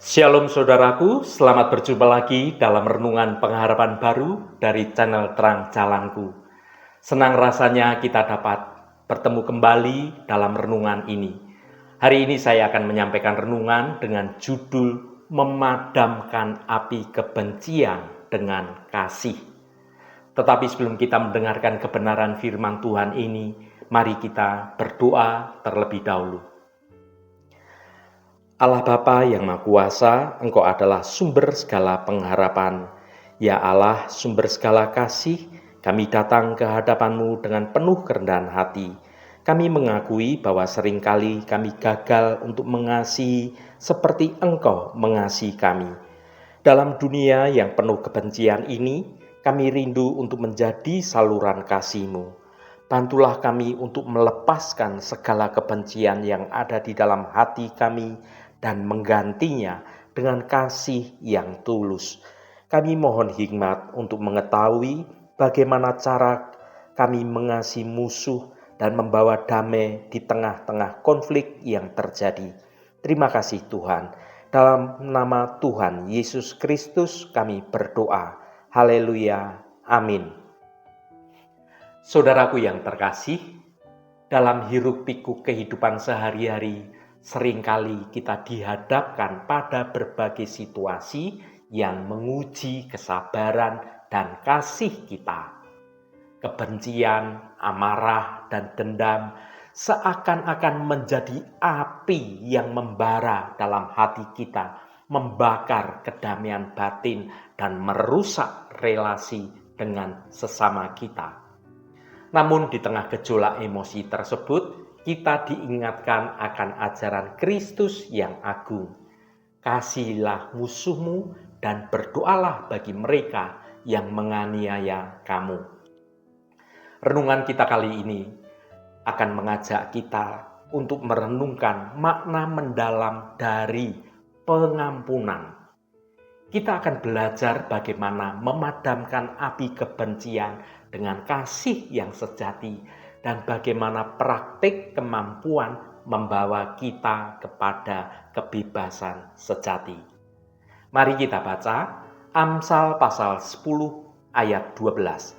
Shalom saudaraku, selamat berjumpa lagi dalam renungan pengharapan baru dari channel Terang Jalanku. Senang rasanya kita dapat bertemu kembali dalam renungan ini. Hari ini saya akan menyampaikan renungan dengan judul Memadamkan Api Kebencian dengan Kasih. Tetapi sebelum kita mendengarkan kebenaran firman Tuhan ini, mari kita berdoa terlebih dahulu. Allah Bapa yang Maha Kuasa, Engkau adalah sumber segala pengharapan. Ya Allah, sumber segala kasih, kami datang ke hadapan-Mu dengan penuh kerendahan hati. Kami mengakui bahwa seringkali kami gagal untuk mengasihi seperti Engkau mengasihi kami. Dalam dunia yang penuh kebencian ini, kami rindu untuk menjadi saluran kasih-Mu. Bantulah kami untuk melepaskan segala kebencian yang ada di dalam hati kami dan menggantinya dengan kasih yang tulus. Kami mohon hikmat untuk mengetahui bagaimana cara kami mengasihi musuh dan membawa damai di tengah-tengah konflik yang terjadi. Terima kasih Tuhan. Dalam nama Tuhan Yesus Kristus kami berdoa. Haleluya. Amin. Saudaraku yang terkasih, dalam hiruk-pikuk kehidupan sehari-hari, seringkali kita dihadapkan pada berbagai situasi yang menguji kesabaran dan kasih kita. Kebencian, amarah, dan dendam seakan-akan menjadi api yang membara dalam hati kita, membakar kedamaian batin dan merusak relasi dengan sesama kita. Namun di tengah gejolak emosi tersebut, kita diingatkan akan ajaran Kristus yang agung. Kasihilah musuhmu dan berdoalah bagi mereka yang menganiaya kamu. Renungan kita kali ini akan mengajak kita untuk merenungkan makna mendalam dari pengampunan. Kita akan belajar bagaimana memadamkan api kebencian dengan kasih yang sejati dan bagaimana praktik kemampuan membawa kita kepada kebebasan sejati. Mari kita baca Amsal pasal 10 ayat 12.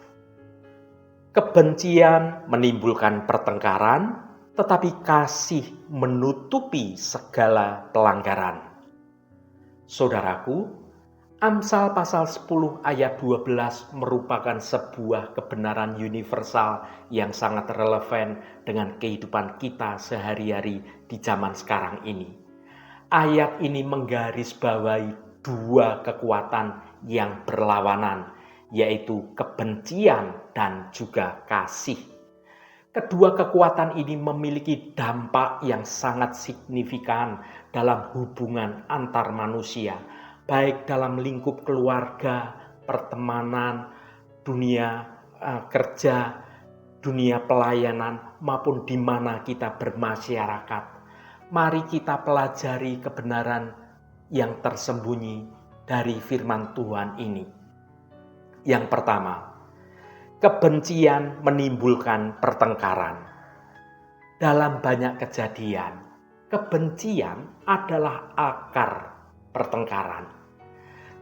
Kebencian menimbulkan pertengkaran, tetapi kasih menutupi segala pelanggaran. Saudaraku, Amsal pasal 10 ayat 12 merupakan sebuah kebenaran universal yang sangat relevan dengan kehidupan kita sehari-hari di zaman sekarang ini. Ayat ini menggarisbawahi dua kekuatan yang berlawanan, yaitu kebencian dan juga kasih. Kedua kekuatan ini memiliki dampak yang sangat signifikan dalam hubungan antar manusia, baik dalam lingkup keluarga, pertemanan, dunia kerja, dunia pelayanan, maupun di mana kita bermasyarakat. Mari kita pelajari kebenaran yang tersembunyi dari firman Tuhan ini. Yang pertama, kebencian menimbulkan pertengkaran. Dalam banyak kejadian, kebencian adalah akar pertengkaran.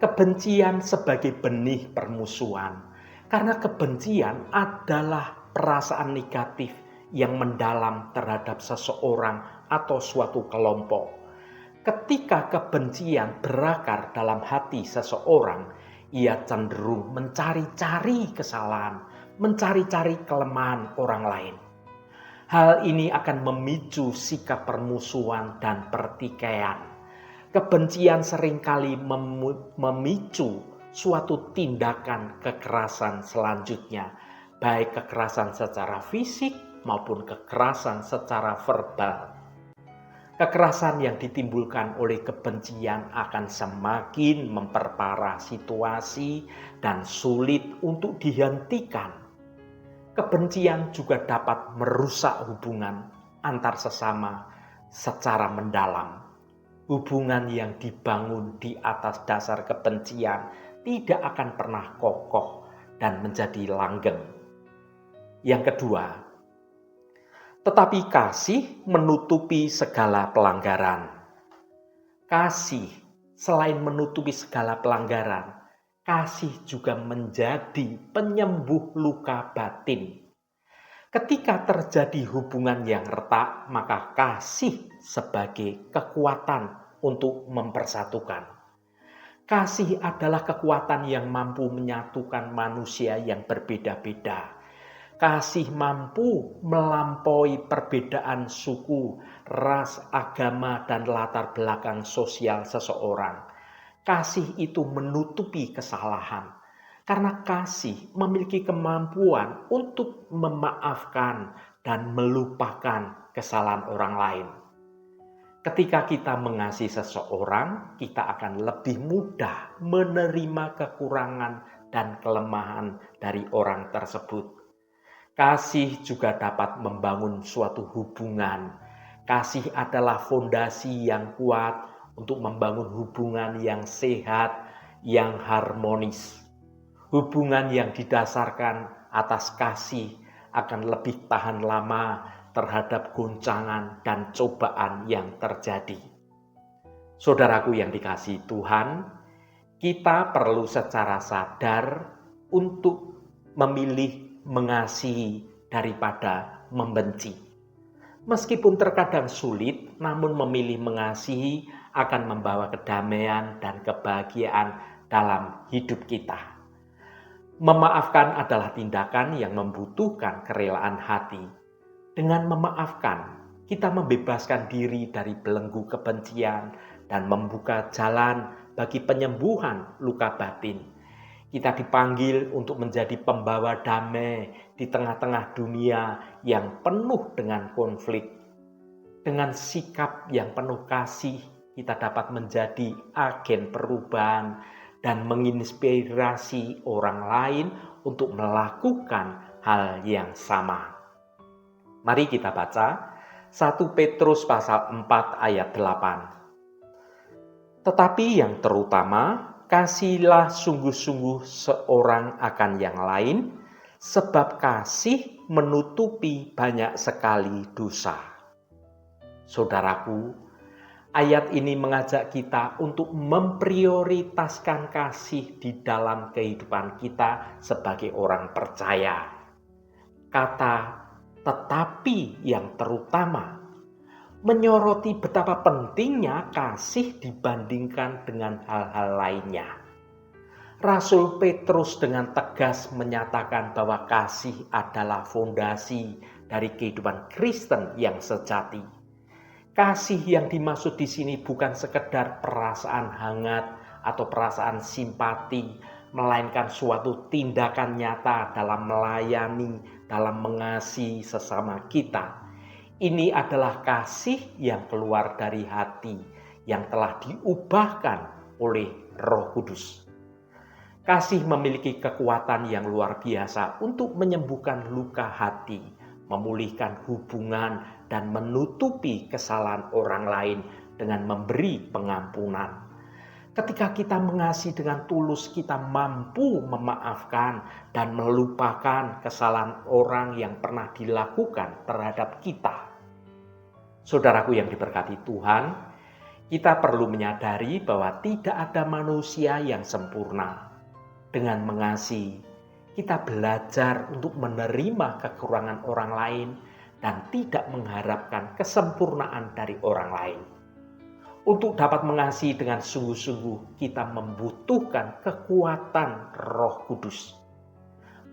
Kebencian sebagai benih permusuhan, karena kebencian adalah perasaan negatif yang mendalam terhadap seseorang atau suatu kelompok. Ketika kebencian berakar dalam hati seseorang, ia cenderung mencari-cari kesalahan, mencari-cari kelemahan orang lain. Hal ini akan memicu sikap permusuhan dan pertikaian. Kebencian seringkali memicu suatu tindakan kekerasan selanjutnya, baik kekerasan secara fisik maupun kekerasan secara verbal. Kekerasan yang ditimbulkan oleh kebencian akan semakin memperparah situasi dan sulit untuk dihentikan. Kebencian juga dapat merusak hubungan antar sesama secara mendalam. Hubungan yang dibangun di atas dasar kebencian tidak akan pernah kokoh dan menjadi langgeng. Yang kedua, tetapi kasih menutupi segala pelanggaran. Kasih Selain menutupi segala pelanggaran, kasih juga menjadi penyembuh luka batin. Ketika terjadi hubungan yang retak, maka kasih sebagai kekuatan untuk mempersatukan. Kasih adalah kekuatan yang mampu menyatukan manusia yang berbeda-beda. Kasih mampu melampaui perbedaan suku, ras, agama, dan latar belakang sosial seseorang. Kasih itu menutupi kesalahan, karena kasih memiliki kemampuan untuk memaafkan dan melupakan kesalahan orang lain. Ketika kita mengasihi seseorang, kita akan lebih mudah menerima kekurangan dan kelemahan dari orang tersebut. Kasih juga dapat membangun suatu hubungan. Kasih adalah fondasi yang kuat untuk membangun hubungan yang sehat, yang harmonis. Hubungan yang didasarkan atas kasih akan lebih tahan lama terhadap goncangan dan cobaan yang terjadi. Saudaraku yang dikasihi Tuhan, kita perlu secara sadar untuk memilih mengasihi daripada membenci. Meskipun terkadang sulit, namun memilih mengasihi akan membawa kedamaian dan kebahagiaan dalam hidup kita. Memaafkan adalah tindakan yang membutuhkan kerelaan hati. Dengan memaafkan, kita membebaskan diri dari belenggu kebencian dan membuka jalan bagi penyembuhan luka batin. Kita dipanggil untuk menjadi pembawa damai di tengah-tengah dunia yang penuh dengan konflik. Dengan sikap yang penuh kasih, kita dapat menjadi agen perubahan dan menginspirasi orang lain untuk melakukan hal yang sama. Mari kita baca 1 Petrus pasal 4 ayat 8. Tetapi yang terutama, kasihilah sungguh-sungguh seorang akan yang lain, sebab kasih menutupi banyak sekali dosa. Saudaraku, ayat ini mengajak kita untuk memprioritaskan kasih di dalam kehidupan kita sebagai orang percaya. Kata tetapi yang terutama menyoroti betapa pentingnya kasih dibandingkan dengan hal-hal lainnya. Rasul Petrus dengan tegas menyatakan bahwa kasih adalah fondasi dari kehidupan Kristen yang sejati. Kasih yang dimaksud di sini bukan sekedar perasaan hangat atau perasaan simpati, melainkan suatu tindakan nyata dalam melayani, dalam mengasihi sesama kita. Ini adalah kasih yang keluar dari hati, yang telah diubahkan oleh Roh Kudus. Kasih memiliki kekuatan yang luar biasa untuk menyembuhkan luka hati, memulihkan hubungan, dan menutupi kesalahan orang lain dengan memberi pengampunan. Ketika kita mengasihi dengan tulus, kita mampu memaafkan dan melupakan kesalahan orang yang pernah dilakukan terhadap kita. Saudaraku yang diberkati Tuhan, kita perlu menyadari bahwa tidak ada manusia yang sempurna. Dengan mengasihi, kita belajar untuk menerima kekurangan orang lain dan tidak mengharapkan kesempurnaan dari orang lain. Untuk dapat mengasihi dengan sungguh-sungguh, kita membutuhkan kekuatan Roh Kudus.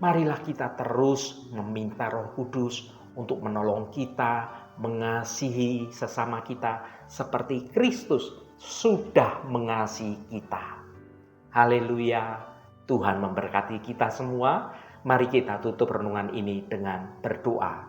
Marilah kita terus meminta Roh Kudus untuk menolong kita mengasihi sesama kita seperti Kristus sudah mengasihi kita. Haleluya, Tuhan memberkati kita semua. Mari kita tutup renungan ini dengan berdoa.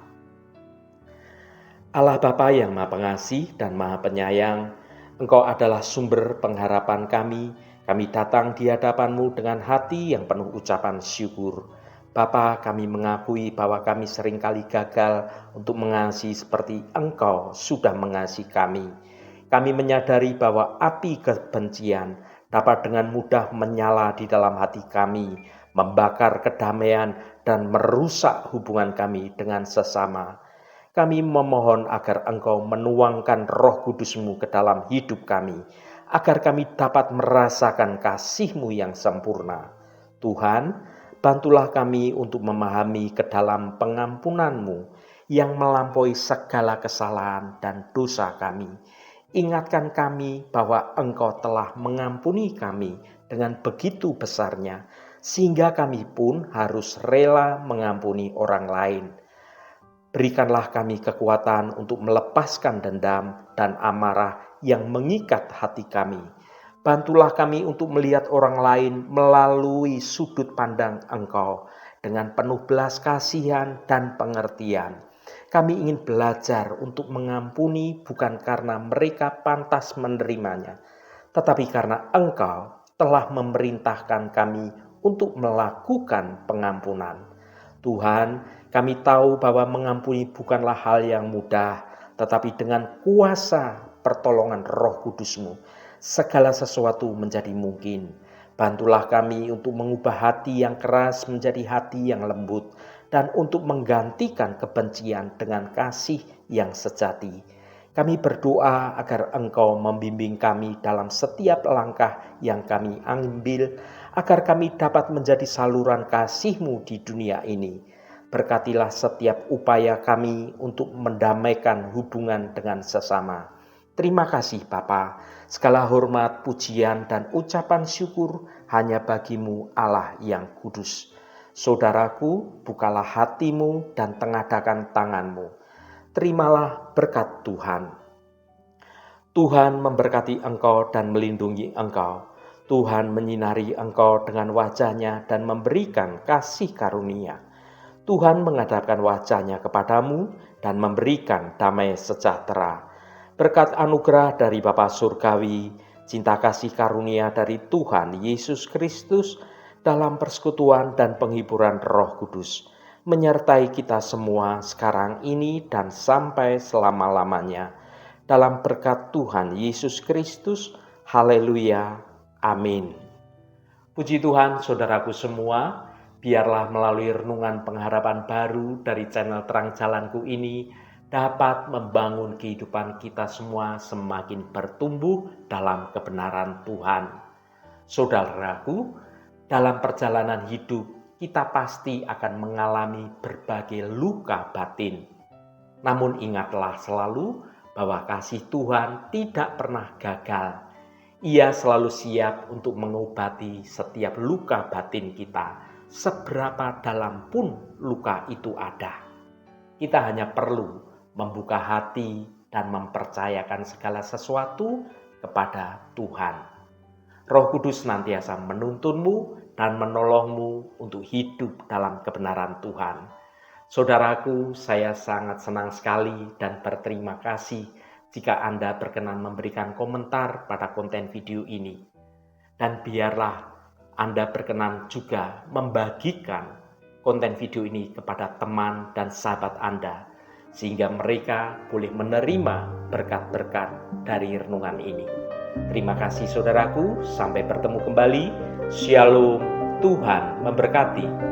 Allah Bapa yang Maha Pengasih dan Maha Penyayang, Engkau adalah sumber pengharapan kami. Kami datang di hadapan-Mu dengan hati yang penuh ucapan syukur. Bapa, kami mengakui bahwa kami seringkali gagal untuk mengasihi seperti Engkau sudah mengasihi kami. Kami menyadari bahwa api kebencian dapat dengan mudah menyala di dalam hati kami, membakar kedamaian dan merusak hubungan kami dengan sesama. Kami memohon agar Engkau menuangkan Roh Kudus-Mu ke dalam hidup kami, agar kami dapat merasakan kasih-Mu yang sempurna. Tuhan, bantulah kami untuk memahami ke dalam pengampunan-Mu yang melampaui segala kesalahan dan dosa kami. Ingatkan kami bahwa Engkau telah mengampuni kami dengan begitu besarnya, sehingga kami pun harus rela mengampuni orang lain. Berikanlah kami kekuatan untuk melepaskan dendam dan amarah yang mengikat hati kami. Bantulah kami untuk melihat orang lain melalui sudut pandang Engkau dengan penuh belas kasihan dan pengertian. Kami ingin belajar untuk mengampuni bukan karena mereka pantas menerimanya, tetapi karena Engkau telah memerintahkan kami untuk melakukan pengampunan. Tuhan, kami tahu bahwa mengampuni bukanlah hal yang mudah, tetapi dengan kuasa pertolongan Roh Kudus-Mu, segala sesuatu menjadi mungkin. Bantulah kami untuk mengubah hati yang keras menjadi hati yang lembut, dan untuk menggantikan kebencian dengan kasih yang sejati. Kami berdoa agar Engkau membimbing kami dalam setiap langkah yang kami ambil, agar kami dapat menjadi saluran kasih-Mu di dunia ini. Berkatilah setiap upaya kami untuk mendamaikan hubungan dengan sesama. Terima kasih Bapa, segala hormat, pujian, dan ucapan syukur hanya bagi-Mu Allah yang kudus. Saudaraku, bukalah hatimu dan tengadakan tanganmu. Terimalah berkat Tuhan. Tuhan memberkati engkau dan melindungi engkau. Tuhan menyinari engkau dengan wajah-Nya dan memberikan kasih karunia. Tuhan menghadapkan wajah-Nya kepadamu dan memberikan damai sejahtera. Berkat anugerah dari Bapa Surgawi, cinta kasih karunia dari Tuhan Yesus Kristus, dalam persekutuan dan penghiburan Roh Kudus, menyertai kita semua sekarang ini dan sampai selama-lamanya. Dalam berkat Tuhan Yesus Kristus, haleluya, amin. Puji Tuhan, saudaraku semua, biarlah melalui renungan pengharapan baru dari channel Terang Jalanku ini dapat membangun kehidupan kita semua semakin bertumbuh dalam kebenaran Tuhan. Saudaraku, dalam perjalanan hidup kita pasti akan mengalami berbagai luka batin. Namun ingatlah selalu bahwa kasih Tuhan tidak pernah gagal. Ia selalu siap untuk mengobati setiap luka batin kita, seberapa dalam pun luka itu ada. Kita hanya perlu membuka hati dan mempercayakan segala sesuatu kepada Tuhan. Roh Kudus senantiasa menuntunmu dan menolongmu untuk hidup dalam kebenaran Tuhan. Saudaraku, saya sangat senang sekali dan berterima kasih jika Anda berkenan memberikan komentar pada konten video ini. Dan biarlah Anda berkenan juga membagikan konten video ini kepada teman dan sahabat Anda, sehingga mereka boleh menerima berkat-berkat dari renungan ini. Terima kasih saudaraku, sampai bertemu kembali. Shalom, Tuhan memberkati.